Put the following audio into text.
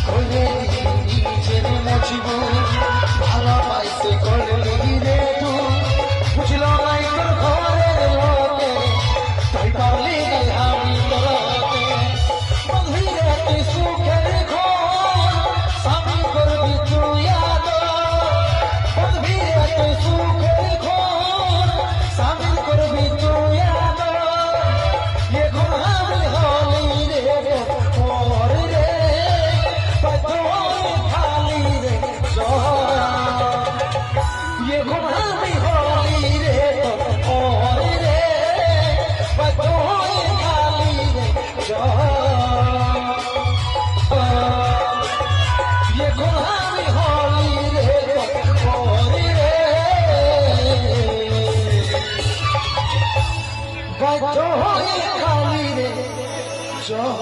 কইলে নিজের মজিবু ভালো পাইছে করলি রে তু বুঝল নাই তোর ঘরের লোকে তাই পারলি নাই আমি তোরকে বন্ধুরে তুই সুখের ঘর স্বামী করবি তুই আদর বন্ধুরে তুই সুখের ঘর স্বামী করবি তুই আদর এখন আমি হলি রে পর রে খালি রে এখন আমি হলি রে পর রে খালি রে এখন আমি হলি রে পর রে খালি রে জহ